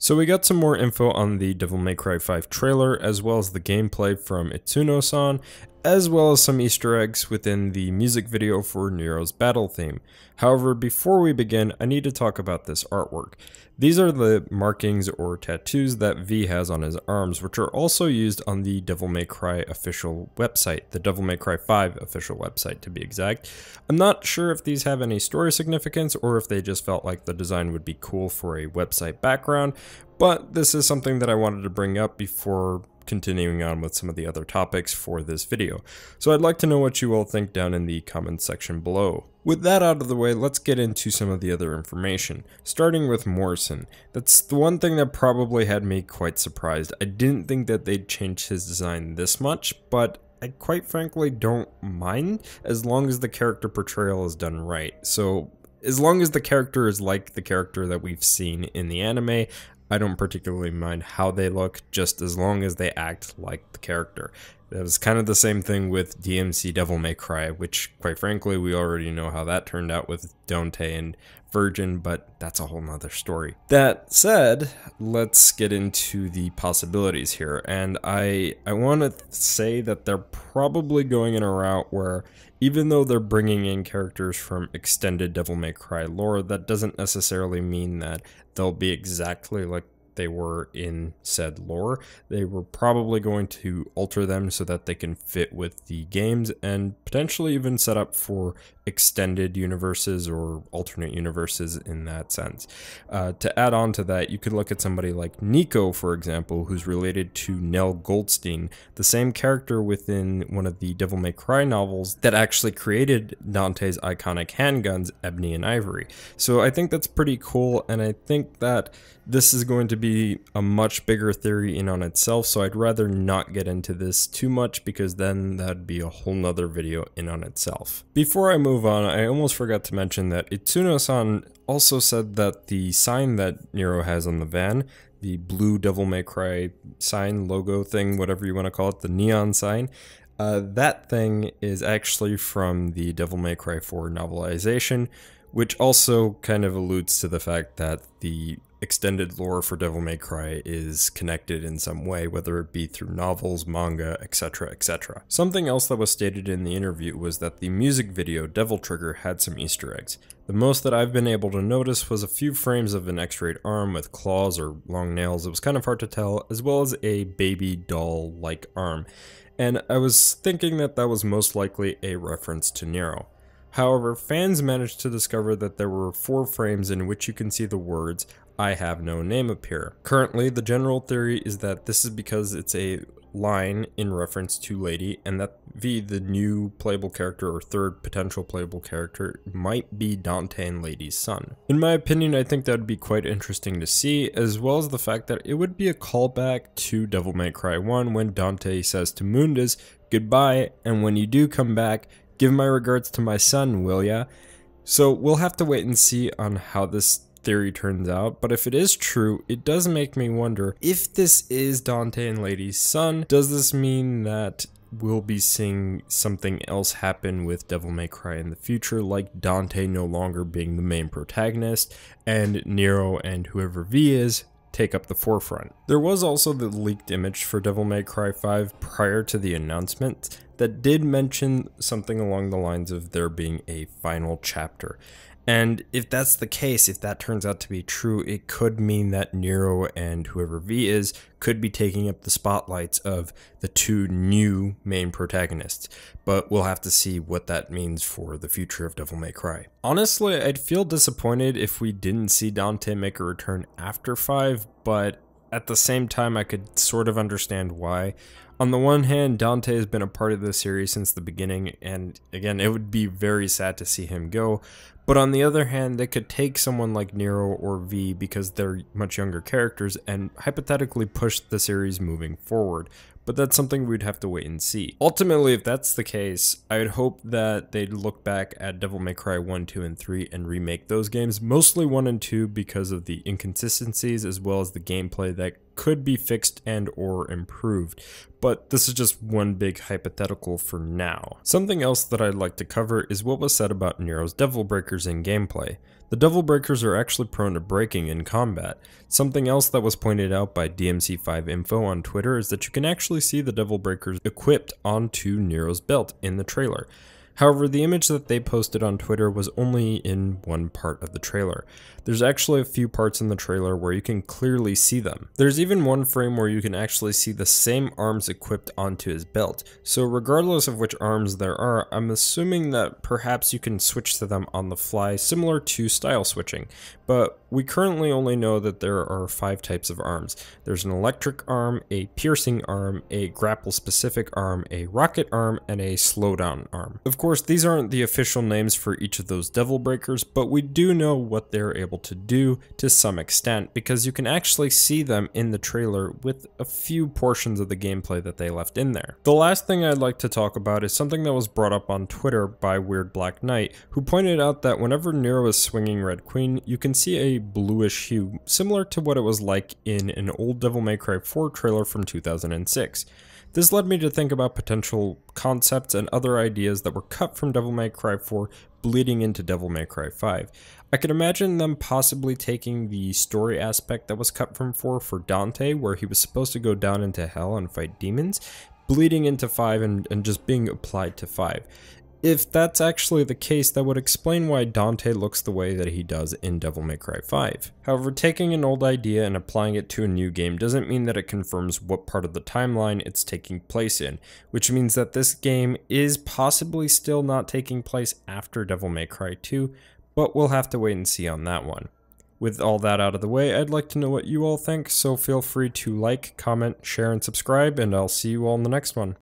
So we got some more info on the Devil May Cry 5 trailer, as well as the gameplay from Itsuno-san, as well as some Easter eggs within the music video for Nero's battle theme. However, before we begin, I need to talk about this artwork. These are the markings or tattoos that V has on his arms, which are also used on the Devil May Cry official website, the Devil May Cry 5 official website to be exact. I'm not sure if these have any story significance or if they just felt like the design would be cool for a website background, but this is something that I wanted to bring up before continuing on with some of the other topics for this video. So I'd like to know what you all think down in the comments section below. With that out of the way, let's get into some of the other information, starting with Morrison. That's the one thing that probably had me quite surprised. I didn't think that they'd change his design this much, but I quite frankly don't mind as long as the character portrayal is done right. So as long as the character is like the character that we've seen in the anime, I don't particularly mind how they look, just as long as they act like the character. That was kind of the same thing with DMC Devil May Cry, which, quite frankly, we already know how that turned out with Dante and Virgin, but that's a whole nother story. That said, let's get into the possibilities here, and I want to say that they're probably going in a route where, even though they're bringing in characters from extended Devil May Cry lore, that doesn't necessarily mean that they'll be exactly like they were in said lore. They were probably going to alter them so that they can fit with the games and potentially even set up for extended universes or alternate universes in that sense. To add on to that, you could look at somebody like Nico, for example, who's related to Nell Goldstein, the same character within one of the Devil May Cry novels that actually created Dante's iconic handguns, Ebony and Ivory. So I think that's pretty cool, and I think that this is going to be a much bigger theory in on itself, so I'd rather not get into this too much because then that'd be a whole nother video in on itself. Before I move on, I almost forgot to mention that Itsuno-san also said that the sign that Nero has on the van, the blue Devil May Cry sign, logo thing, whatever you want to call it, the neon sign, that thing is actually from the Devil May Cry 4 novelization, which also kind of alludes to the fact that the extended lore for Devil May Cry is connected in some way, whether it be through novels, manga, etc, etc. Something else that was stated in the interview was that the music video Devil Trigger had some Easter eggs. The most that I've been able to notice was a few frames of an X-rayed arm with claws or long nails. It was kind of hard to tell, as well as a baby doll-like arm. And I was thinking that that was most likely a reference to Nero. However, fans managed to discover that there were 4 frames in which you can see the words "I have no name" appear. Currently, the general theory is that this is because it's a line in reference to Lady, and that V, the new playable character or third potential playable character, might be Dante and Lady's son. In my opinion, I think that would be quite interesting to see, as well as the fact that it would be a callback to Devil May Cry 1 when Dante says to Mundus, "Goodbye, and when you do come back, give my regards to my son, will ya?" So we'll have to wait and see on how this theory turns out, but if it is true, it does make me wonder, if this is Dante and Lady's son, does this mean that we'll be seeing something else happen with Devil May Cry in the future, like Dante no longer being the main protagonist, and Nero and whoever V is take up the forefront? There was also the leaked image for Devil May Cry 5 prior to the announcement that did mention something along the lines of there being a final chapter. And if that's the case, if that turns out to be true, it could mean that Nero and whoever V is could be taking up the spotlights of the 2 new main protagonists. But we'll have to see what that means for the future of Devil May Cry. Honestly, I'd feel disappointed if we didn't see Dante make a return after 5, but at the same time, I could sort of understand why. On the one hand, Dante has been a part of the series since the beginning, and again, it would be very sad to see him go. But on the other hand, they could take someone like Nero or V because they're much younger characters and hypothetically push the series moving forward. But that's something we'd have to wait and see. Ultimately, if that's the case, I would hope that they'd look back at Devil May Cry 1, 2, and 3 and remake those games, mostly 1 and 2 because of the inconsistencies as well as the gameplay that could be fixed and or improved, but this is just one big hypothetical for now. Something else that I'd like to cover is what was said about Nero's Devil Breakers in gameplay. The Devil Breakers are actually prone to breaking in combat. Something else that was pointed out by DMC5 Info on Twitter is that you can actually see the Devil Breakers equipped onto Nero's belt in the trailer. However, the image that they posted on Twitter was only in one part of the trailer. There's actually a few parts in the trailer where you can clearly see them. There's even one frame where you can actually see the same arms equipped onto his belt. So regardless of which arms there are, I'm assuming that perhaps you can switch to them on the fly, similar to style switching. But we currently only know that there are 5 types of arms. There's an electric arm, a piercing arm, a grapple specific arm, a rocket arm, and a slowdown arm. Of course, these aren't the official names for each of those Devil Breakers, but we do know what they're able to do to some extent, because you can actually see them in the trailer with a few portions of the gameplay that they left in there. The last thing I'd like to talk about is something that was brought up on Twitter by Weird Black Knight, who pointed out that whenever Nero is swinging Red Queen, you can see a bluish hue, similar to what it was like in an old Devil May Cry 4 trailer from 2006. This led me to think about potential concepts and other ideas that were cut from Devil May Cry 4 bleeding into Devil May Cry 5. I could imagine them possibly taking the story aspect that was cut from 4 for Dante, where he was supposed to go down into hell and fight demons, bleeding into 5 and just being applied to 5. If that's actually the case, that would explain why Dante looks the way that he does in Devil May Cry 5. However, taking an old idea and applying it to a new game doesn't mean that it confirms what part of the timeline it's taking place in, which means that this game is possibly still not taking place after Devil May Cry 2, but we'll have to wait and see on that one. With all that out of the way, I'd like to know what you all think, so feel free to like, comment, share, and subscribe, and I'll see you all in the next one.